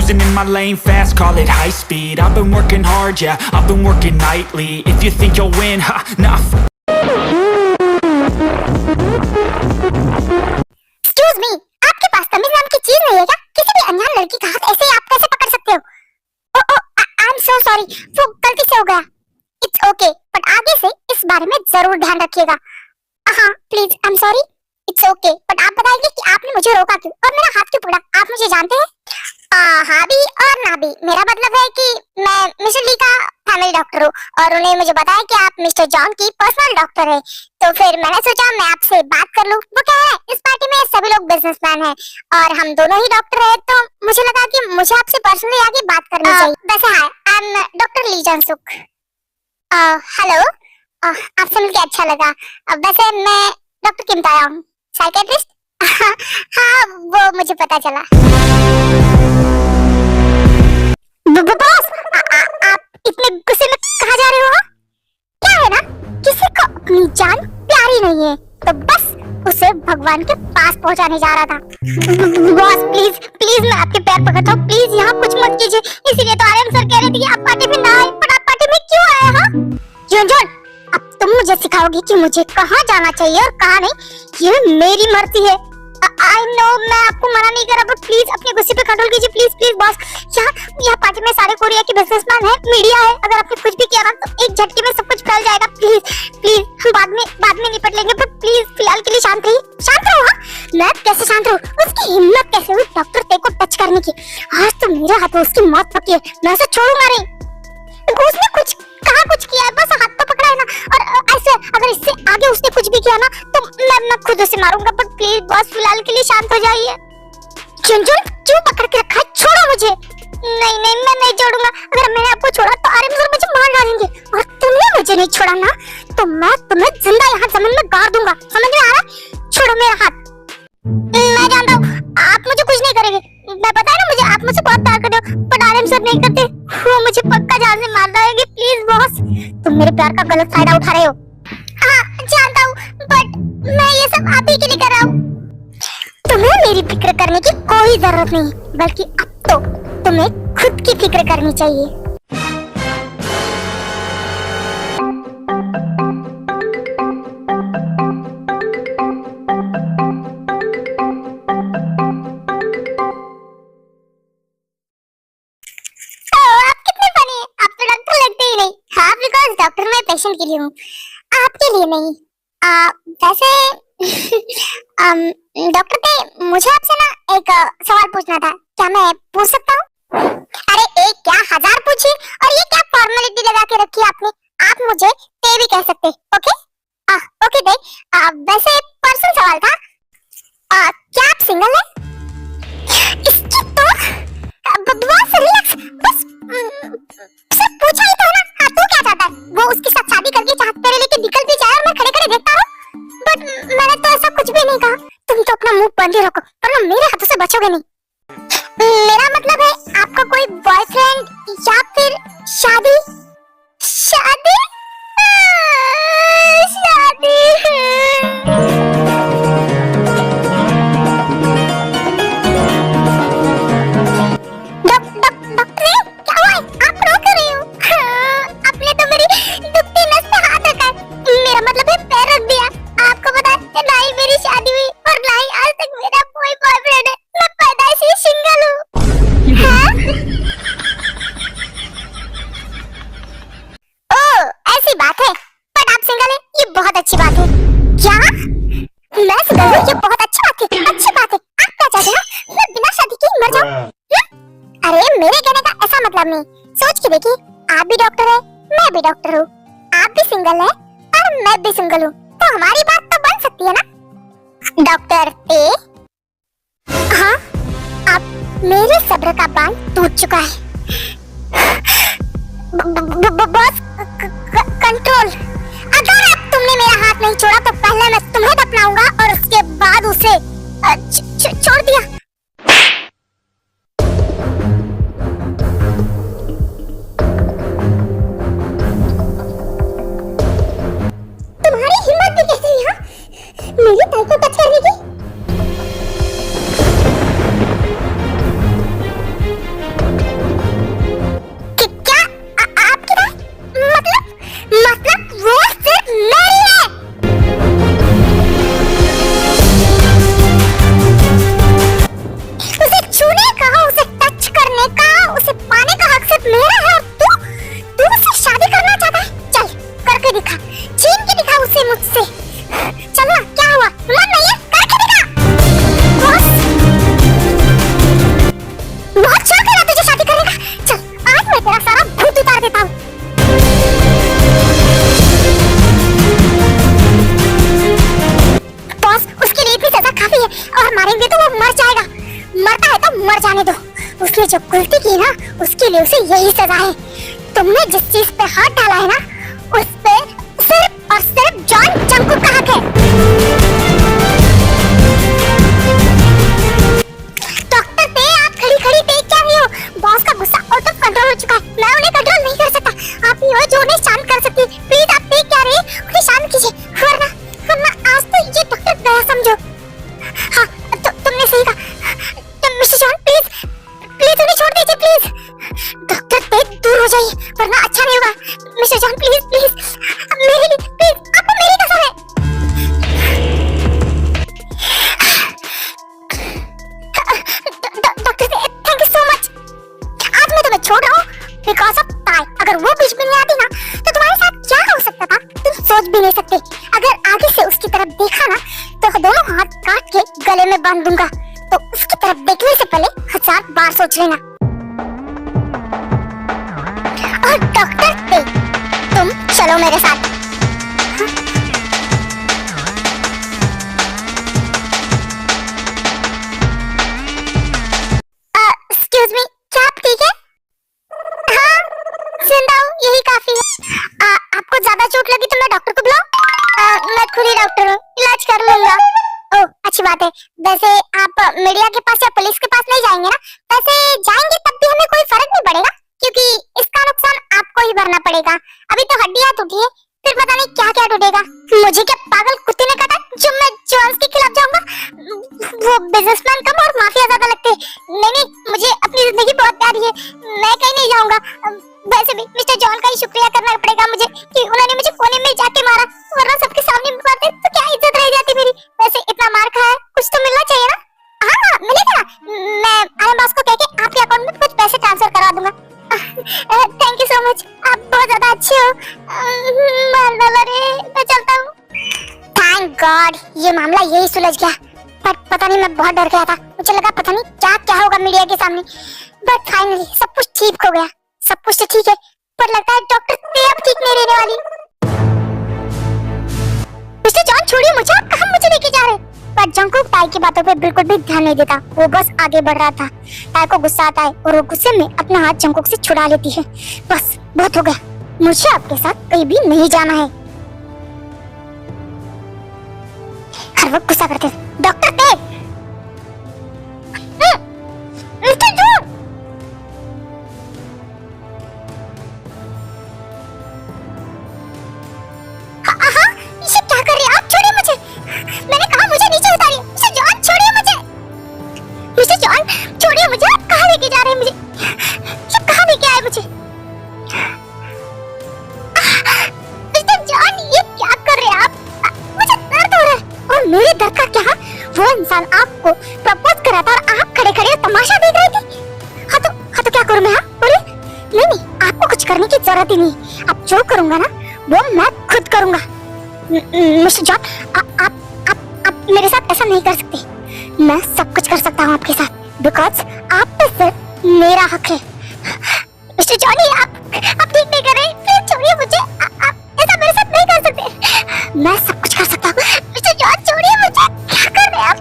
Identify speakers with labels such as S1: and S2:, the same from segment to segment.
S1: cruising in my lane fast, call it high speed. I've been working hard, yeah, I've been working nightly. If you think you'll win, ha, nah.
S2: Excuse me, आपके पास तमीज नाम की चीज नहीं है क्या? किसी भी अनजान लड़की का हाथ ऐसे ही आप कैसे पकड़ सकते हो? आई एम सो सॉरी, वो गलती से हो गया। इट्स ओके, बट आगे से इस बारे में जरूर ध्यान रखिएगा। हाँ please, I am sorry. It's okay, but आप बताइए कि आपने मुझे रोका क्यों और मेरा हाथ क्यों पकड़ा? आप मुझे जानते हैं? हाँ भी और ना भी। मेरा मतलब है कि मैं मिस्टर ली का फैमिली डॉक्टर हूँ और उन्हें मुझे बताया कि आप मिस्टर जॉन की पर्सनल डॉक्टर हैं। तो फिर मैंने सोचा मैं आपसे बात कर लूँ। वो क्या है, इस पार्टी में सभी लोग बिजनेसमैन हैं और हम दोनों ही डॉक्टर हैं, तो मुझे लगा कि मुझे आपसे पर्सनली आगे बात करनी चाहिए। वैसे hi, I am doctor Lee Jongsuk. Hello, आपसे मिलकर अच्छा लगा। वैसे मैं डॉक्टर किम ताया हूँ, साइकियाट्रिस्ट। हाँ वो मुझे पता चला। बॉस, आप इतने गुस्से में कहाँ जा रहे हो? क्या है ना, किसी को अपनी जान प्यारी नहीं है तो बस उसे भगवान के पास पहुंचाने जा रहा था। बॉस प्लीज प्लीज, मैं आपके पैर पकड़ता हूँ, प्लीज यहाँ कुछ मत कीजिए। इसीलिए तो आर्यन सर कह रहे थे कि आप पार्टी में ना आए, पर आप पार्टी में क्यों आए? हाँ जॉन, अब तुम मुझे सिखाओगे कि मुझे कहाँ जाना चाहिए और कहाँ नहीं। ये मेरी मर्जी है। आई नो मैं आपको मना नहीं कर रहा, बट प्लीज अपने गुस्से पे कंट्रोल कीजिए, प्लीज प्लीज बॉस। यहाँ पार्टी में सारे कोरिया के बिजनेसमैन हैं, मीडिया है। अगर आपने कुछ भी किया ना तो एक झटके में सब कुछ फैल जाएगा। प्लीज प्लीज, हम बाद में निपट लेंगे, बट प्लीज फिलहाल के लिए शांत रहिए। शांत रहो? हाँ मैं कैसे शांत रहूं? उसकी हिम्मत कैसे हुई डॉक्टर ते को टच करने की? आज तो मेरे हाथों उसकी मौत पकी है, मैं उसे छोड़ूंगा नहीं। उसने कुछ कहा, कुछ किया है, बस हाथ तो पकड़ा है ना। और ऐसे अगर इससे आगे उसने कुछ भी किया ना तो मैं खुद उसे मारूंगा। बट प्लीज बॉस फिलहाल के लिए शांत हो जाइए। चुनचुन क्यों पकड़ के रखा है? छोड़ो मुझे। नहीं मैं नहीं छोड़ूंगा। अगर मैंने आपको छोड़ा तो आर्यन सर मुझे मार डालेंगे, और तुमने मुझे नहीं छोड़ा ना तो मैं तुम्हें जिंदा यहाँ जमीन में गाड़ दूंगा। समझ में आ रहा है? छोड़ो मेरा हाथ। मैं जानता हूँ आप मुझे कुछ नहीं करेंगे, मैं पता है ना मुझे, आप मुझसे बहुत प्यार करते हो, पर आर्यन सर नहीं करते। वो मुझे पक्का जान से मार डालेंगे। प्लीज बॉस, तुम मेरे प्यार का गलत फायदा उठा रहे हो। हाँ जानता हूँ, बट मैं ये सब आप ही के लिए कर रहा हूँ। तुम्हें मेरी फिक्र करने की कोई जरूरत नहीं, बल्कि अब तो तुम्हें खुद की फिक्र करनी चाहिए। डॉक्टर मैं पेशेंट के लिए हूँ, आपके लिए नहीं। वैसे डॉक्टर पे मुझे आपसे ना एक सवाल पूछना था, क्या मैं पूछ सकता हूँ? अरे एक क्या, 1000 पूछिए। और ये क्या फॉर्मेलिटी लगा के रखी है आपने? आप मुझे ते भी कह सकते। ओके ओके ते। वैसे पर्सनल सवाल था, क्या आप सिंगल हैं? इसकी तो बस रिलैक्स, बस सिर्फ पूछा ही तो ना। हाँ तू क्या चाहता है? वो उसके साथ शादी करके चाहते मेरे लेके निकल भी जाए और मैं खड़े खड़े देखता हूँ? बट मैंने तो ऐसा कुछ भी नहीं कहा। तुम तो अपना मुंह बंद ही रखो, वरना मेरे हाथों से बचोगे नहीं। मेरा मतलब है आपका कोई बॉयफ्रेंड या फिर शादी? शादी शादी नहीं। सोच के देखिए, आप भी डॉक्टर है, मैं भी डॉक्टर हूँ, आप भी सिंगल है और मैं भी सिंगल हूँ, तो हमारी बात तो बन सकती है ना? डॉक्टर ते, हाँ अब मेरे सब्र का बांध टूट चुका है। बॉस कंट्रोल, अगर अब तुमने मेरा हाथ नहीं छोड़ा तो पहले मैं तुम्हें दफनाऊंगा और उसके बाद उसे छोड़ दिया। मेरी ताई को टच करने की? मर जाने दो। उसने जो गलती की ना, उसके लिए उसे यही सजा है। तुमने जिस चीज पे हाथ डाला है ना, उस पे सिर्फ और सिर्फ जॉन जंगकुक का हक है। डॉक्टर ते, आप खड़ी खड़ी देख क्या रही हो? बॉस का गुस्सा आउट ऑफ कंट्रोल हो चुका है। मैं उन्हें कंट्रोल नहीं कर सकता। आप ही हो जो उन्हें शांत कर सकती। प्लीज आप देख क्या रही है, उन्हें शांत कीजिए, वरना वरना आज तो ये डॉक्टर गया समझो। हाँ, तुमने सही कहा। मिस्टर जॉन प्लीज प्लीज उन्हें छोड़ दीजिए प्लीज। डॉक्टर ते, दूर हो जाइए वरना अच्छा नहीं होगा। मिस्टर जॉन प्लीज प्लीज मेरे लिए प्लीज, आपको मेरी कसम है। डॉक्टर ते, थैंक यू सो मच। आज मैं तुम्हें छोड़ रहा हूँ बिकॉज ऑफ ताई। अगर वो बीच में नहीं आती ना तो तुम्हारे साथ क्या हो सकता था तुम सोच भी नहीं सकते। अगर आगे से उसकी तरफ देखा ना तो दोनों हाथ काट के गले में बांध दूंगा। तो उसकी तरफ देखने से पहले 1000 बार सोच लेना। और डॉक्टर ते, तुम चलो मेरे साथ। एक्सक्यूज मी, क्या आप ठीक है? हाँ, जिंदा हूँ, यही काफी है। आपको ज्यादा चोट लगी तो मैं डॉक्टर को बुलाऊं? मैं खुद ही डॉक्टर हूँ, इलाज कर लूंगा। ओह, अच्छी बात है। वैसे आप मीडिया के पास या पुलिस के पास नहीं जाएंगे ना? वैसे जाएंगे तब भी हमें कोई फर्क नहीं पड़ेगा, क्योंकि इसका नुकसान आपको ही भरना पड़ेगा। अभी तो हड्डियां टूटी है, फिर पता नहीं क्या क्या टूटेगा। मुझे क्या पागल कुत्ते ने काटा जो मैं जॉन्स के खिलाफ जाऊंगा? वो बिजनेसमैन कम और माफिया ज्यादा लगते हैं। नहीं, मुझे अपनी जिंदगी बहुत प्यारी है, मैं कहीं नहीं जाऊंगा। वैसे भी मिस्टर जॉन का ही शुक्रिया करना पड़ेगा मुझे कि उन्होंने मुझे कोने में जाके मारा, वरना सबके सामने मारते तो क्या इज्जत रह जाती मेरी। वैसे इतना मार खाया है, कुछ तो मिलना चाहिए ना? हाँ, मिलेगा ना। मैं आलम बॉस को कह के आपके अकाउंट में कुछ पैसे ट्रांसफर करा दूंगा। थैंक यू सो मच, आप बहुत ज्यादा अच्छे हो। मैं चलता हूँ। थैंक गॉड, ये मामला यही सुलझ गया। पर पता नहीं, मैं बहुत डर गया था। मुझे लगा पता नहीं क्या क्या होगा मीडिया के सामने, बट फाइनली सब कुछ ठीक हो गया। सब कुछ तो ठीक है, पर लगता है डॉक्टर ते अब ठीक नहीं रहने वाली। मिस्टर जॉन छोड़िए मुझे, आप कहाँ मुझे लेके जा रहे? पर जंगकुक ताई की बातों पे बिल्कुल भी ध्यान नहीं देता। वो बस आगे बढ़ रहा था। ताई को गुस्सा आता है और वो गुस्से में अपना हाथ जंगकुक से छुड़ा लेती है। बस बहुत हो गया, मुझे आपके साथ कहीं भी नहीं जाना है। हर वक्त गुस्सा करते थे। डॉक्टर ते, मिस्टर जॉन, ये क्या कर रहे हैं आप? छोड़िए मुझे, मैंने कहा मुझे नीचे उतारिए। मिस्टर जॉन छोड़िए मुझे। मिस्टर जॉन छोड़िए मुझे, आप कहाँ लेके जा रहे हैं मुझे? ये कहाँ लेके आए मुझे? मिस्टर जॉन, ये क्या कर रहे हैं आप? मुझे दर्द हो रहा है। और मेरे दर्द का क्या? वो इंसान आपको प्रपोज करा था और आप खड़े खड़े तमाशा देख रहे थे। हाँ तो क्या करूँ मैं? बोले नहीं, आपको कुछ करने की जरूरत ही नहीं। आप जो करूंगा ना वो मैं खुद करूंगा। मिस्टर जॉन, आप मेरे साथ ऐसा नहीं कर सकते। मैं सब कुछ कर सकता हूँ आपके साथ, बिकॉज आप पे सिर्फ मेरा हक है। मिस्टर जॉन, आप ठीक नहीं कर रहे, प्लीज छोड़िए मुझे। आप ऐसा मेरे साथ नहीं कर सकते। मैं सब कुछ कर सकता हूँ। मिस्टर जॉन छोड़िए मुझे, क्या कर रहे हैं आप?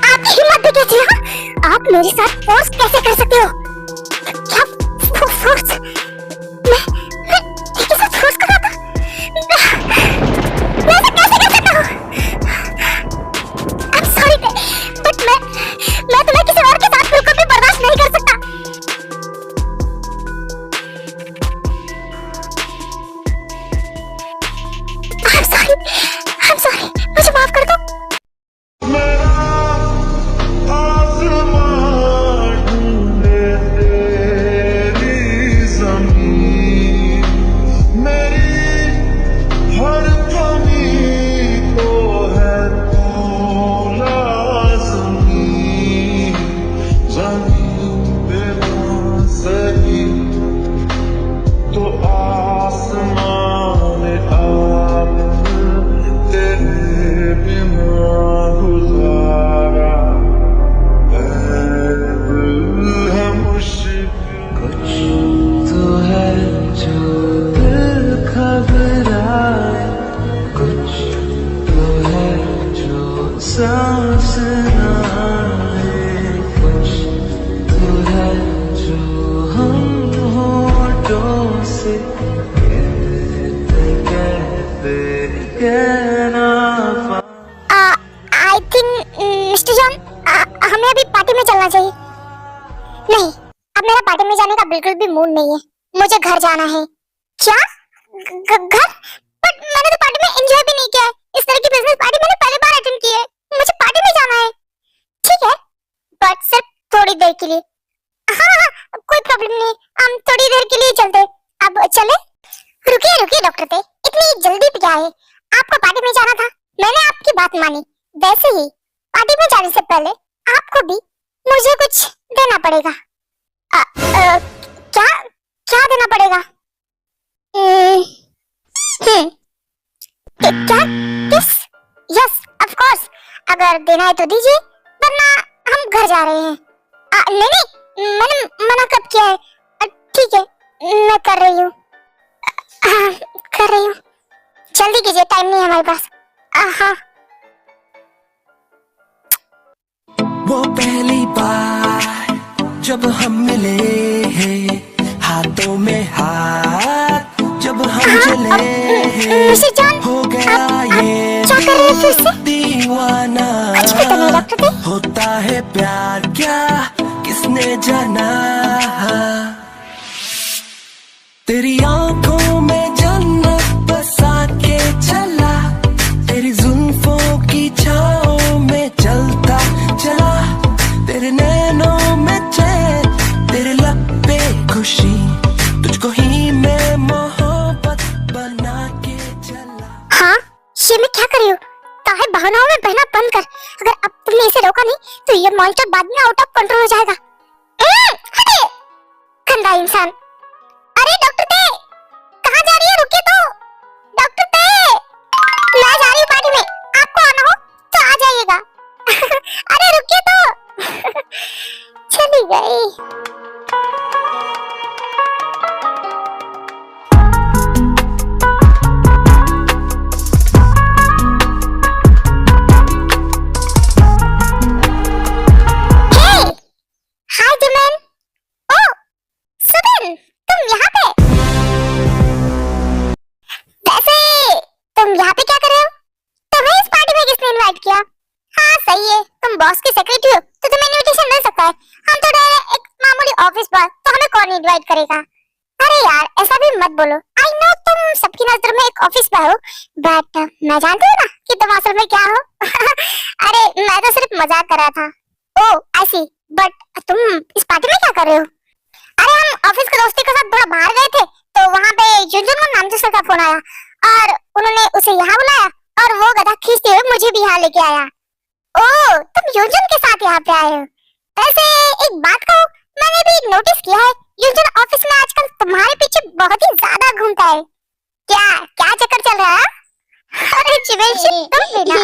S2: आपकी हिम्मत भी कैसी है? आप मेरे साथ फोर्स कैसे कर सकते हो? क्या फोर्स? मैं इसके साथ फोर्स कर रहा था? मैं ऐसा कैसे कर सकता हूँ? I'm sorry, but मैं तुम्हें किसी और के साथ बिल्कुल भी बर्दाश्त नहीं कर सकता। I'm sorry, मुझे माफ कर दो। आई थिंक मिस्टर जॉन, हमें अभी पार्टी में चलना चाहिए। नहीं, अब मेरा पार्टी में जाने का बिल्कुल भी मूड नहीं है। मुझे घर जाना है। क्या? घर? बट मैंने तो पार्टी में एंजॉय भी नहीं किया है। इस तरह की बिजनेस पार्टी मैंने पहली बार अटेंड की है। मुझे पार्टी में जाना है। ठीक है, बट सिर्फ थोड़ी देर के लिए। हाँ, कोई प्रॉब्लम नहीं, हम थोड़ी देर के लिए चलते। अब चले? रुकिए रुकिए डॉक्टर ते, इतनी जल्दी क्या है? आपको पार्टी में जाना था, मैंने आपकी बात मानी। वैसे ही पार्टी में जाने से पहले आपको भी मुझे कुछ देना पड़ेगा। क्या क्या देना पड़ेगा? क्या? किस? यस ऑफ कोर्स, अगर देना है तो दीजिए, वरना हम घर जा रहे हैं। नहीं नहीं, मैंने मना कब किया है? ठीक है, मैं कर रही हूँ। कर रही हूँ, जल्दी कीजिए, टाइम नहीं है हमारे पास। हाँ।
S3: वो पहली बार जब हम मिले हैं, हाथों में हाथ जब हम चले, हो गया ये दीवाना। होता है प्यार क्या किसने जाना। तेरी आंखों में जन्नत बसा के चला, तेरी जुल्फों की छाओं में चलता चला, तेरे नैनों में चैन, तेरे लब पे खुशी, तुझको ही मैं मोहब्बत बना के चला।
S2: हाँ, ये मैं क्या कर रही हूँ? काहे बहानाओं में बहना बंद कर। अगर अब तुमने इसे रोका नहीं तो ये मॉन्स्टर बाद में आउट ऑफ कंट्रोल हो जाएगा। हटे, गंदा इंसान। अरे डॉक्टर ते, कहाँ जा रही है? रुकिए तो डॉक्टर ते, मैं जा रही हूँ पार्टी में, आपको आना हो तो आ जाइएगा। अरे रुकिए तो। चली गई। हाय जिमन। ओह सुबिन, तुम यहाँ पे? वैसे तुम यहाँ पे क्या कर रहे हो? तुम्हें इस पार्टी में किसने इनवाइट किया? हाँ सही है, तुम बॉस की सेक्रेटरी हो तो तुम्हें इनविटेशन मिल सकता है। हम तो एक मामूली ऑफिस बॉय, तो हमें कौन इनवाइट करेगा? अरे यार ऐसा भी मत बोलो। आई नो तुम सबकी नजर में एक ऑफिस बॉय हो, बट मैं जानती हूँ ना कि तुम असल में क्या हो। अरे मैं तो सिर्फ मजाक कर रहा था। ओह आई सी, बट तुम इस पार्टी में क्या कर रहे हो? अरे हम ऑफिस के दोस्तों के साथ थोड़ा बाहर गए थे, तो वहाँ पे जुनजुन को नाम का फोन आया और उन्होंने उसे यहाँ बुलाया और वो गधा खींचते हुए मुझे भी यहाँ लेके आया। ओह तुम युनजुन के साथ यहाँ पे आए हो? ऐसे एक बात कहो, मैंने भी नोटिस किया है युनजुन ऑफिस में आजकल तुम्हारे पीछे बहुत ही ज्यादा घूमता है। क्या क्या चक्कर चल रहा है? अरे चिवेंशी तुम भी ना,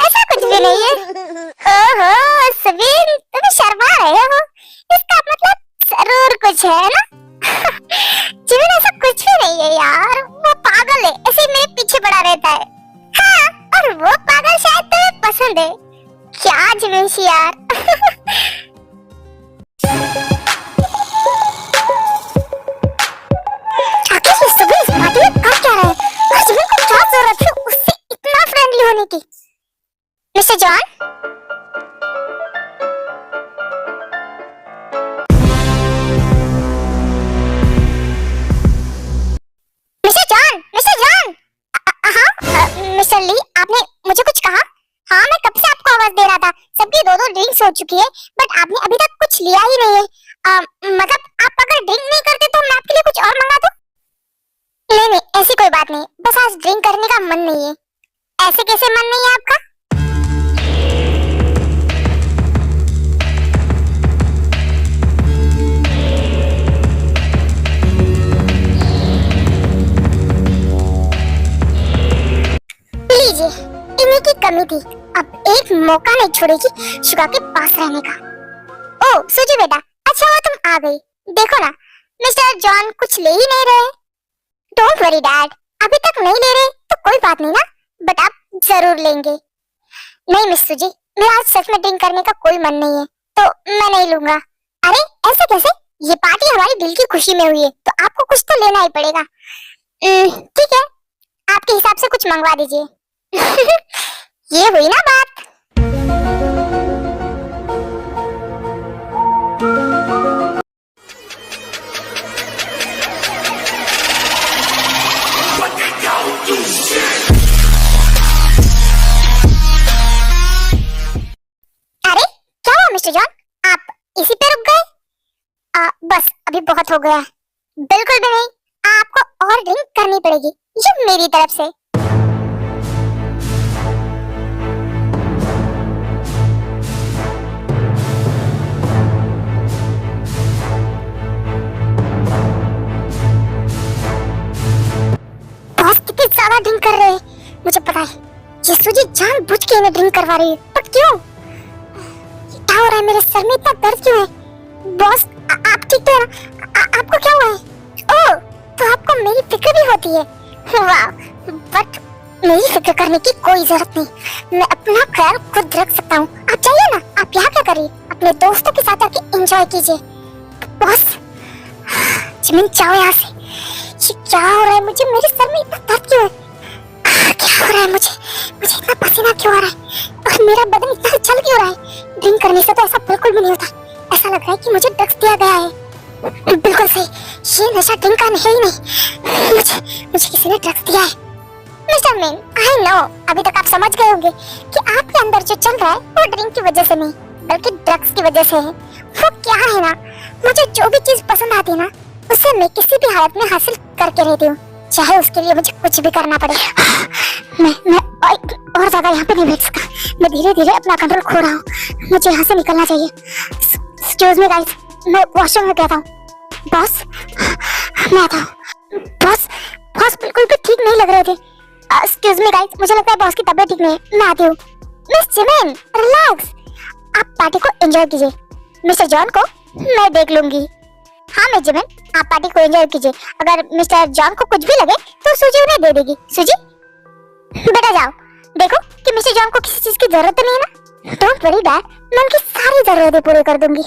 S2: ऐसा कुछ भी नहीं है। ओहो सबिन, तुम शर्मा रहे हो, इसका मतलब जरूर कुछ है ना? चिवेन ऐसा कुछ भी नहीं है यार, वो पागल है, ऐसे मेरे पीछे पड़ा रहता है। हाँ, और वो पागल शायद तुम्हें पसंद है। क्या चिवेंशी यार। आखिर ये सबिन इस पार्टी में कर क्या रहा है? और चिवेन को क्या जरूरत है उससे इतना फ्रेंडली होने की? मिस्टर जॉन, मिस्टर ली, आपने मुझे कुछ कहा? हाँ मैं कब से आपको आवाज दे रहा था, सबकी दो दो ड्रिंक्स हो चुकी है, बट आपने अभी तक कुछ लिया ही नहीं है। मतलब आप अगर ड्रिंक नहीं करते तो मैं आपके लिए कुछ और मंगा दूं? नहीं नहीं ऐसी कोई बात नहीं, बस आज ड्रिंक करने का मन नहीं है। ऐसे कैसे मन नहीं है आपका? लीजिए, इन्हीं की कमी थी, अब एक मौका नहीं छोड़ेगी शुगा के पास रहने का। ओ सुजी बेटा, अच्छा हुआ तुम आ गई। देखो ना मिस्टर जॉन कुछ ले ही नहीं रहे। डोंट वरी डैड, अभी तक नहीं ले रहे तो कोई बात नहीं ना, बट आप जरूर लेंगे। नहीं मिस सुजी, मेरा आज सच में ड्रिंक करने का कोई मन नहीं है, तो मैं नहीं लूंगा। अरे ऐसे कैसे? ये पार्टी हमारी दिल की खुशी में हुई है, तो आपको कुछ तो लेना ही पड़ेगा। ठीक है, आपके हिसाब से कुछ मंगवा दीजिए। ये हुई ना बात। अरे क्या हुआ मिस्टर जॉन, आप इसी पे रुक गए? बस अभी बहुत हो गया। बिल्कुल भी नहीं, आपको और ड्रिंक करनी पड़ेगी, ये मेरी तरफ से। बॉस कितनी ज्यादा ड्रिंक कर रहे हैं, मुझे पता है। ये सूजी जानबूझ के इन्हें ड्रिंक करवा रही है, पर क्यों? क्या हो रहा है? मेरे सर में इतना दर्द क्यों है? बॉस आप ठीक तो है ना? आपको क्या हुआ है? ओह, तो आपको मेरी फिक्र भी होती है। वाह, बट मेरी फिक्र करने की कोई जरूरत नहीं, मैं अपना ख्याल खुद रख सकता हूँ। आप जाइए ना, आप यहाँ क्या करिए, अपने दोस्तों के साथ आके एंजॉय कीजिए। बॉस जिमिन जाओ यहाँ से। ये क्या हो रहा है? मुझे मेरे सर में इतना दर्द क्यों है? क्या हो रहा है? मुझे इतना पसीना क्यों आ रहा है और मेरा बदन इतना जल क्यों रहा है? ड्रिंक करने से तो ऐसा बिल्कुल भी नहीं होता। ऐसा लग रहा है कि मुझे ड्रग्स दिया गया है। बिल्कुल सही, ये नशा ड्रिंक का है ही नहीं, मुझे किसी ने ड्रग्स दिया है। मिस्टर मेन, आई नो, अभी तक आप समझ गए होंगे कि आपके अंदर जो चल रहा है वो ड्रिंक की वजह से नहीं, बल्कि ड्रग्स की वजह से है। वो क्या है ना, मुझे जो भी चीज पसंद आती है ना, उसे मैं किसी भी हालत में हासिल करके रहती हूँ, चाहे उसके लिए मुझे कुछ भी करना पड़े। मैं और ज्यादा यहाँ पे नहीं बैठ सकता। मैं धीरे धीरे अपना कंट्रोल खो रहा हूँ, मुझे यहाँ से निकलना चाहिए। एक्सक्यूज मी गाइस, मैं वॉशरूम में गया था। बॉस, मैं आता हूँ। बॉस बिल्कुल भी ठीक नहीं लग रहे थे। एक्सक्यूज मी गाइस, मुझे लगता है बॉस की तबीयत ठीक नहीं है, मैं आती हूँ। मिस जिमिन, रिलैक्स, आप पार्टी को एंजॉय कीजिए, मिस्टर जॉन को मैं देख लूंगी। हाँ मिस जिमिन, आप पार्टी को एंजॉय कीजिए। अगर मिस्टर जॉन को कुछ भी लगे तो सूजी उन्हें दे देगी। सूजी बेटा जाओ, देखो कि मिस्टर जॉन को किसी चीज की जरूरत तो नहीं है ना। डोंट वरी डैड, मैं उनकी सारी जरूरतें पूरी कर दूंगी।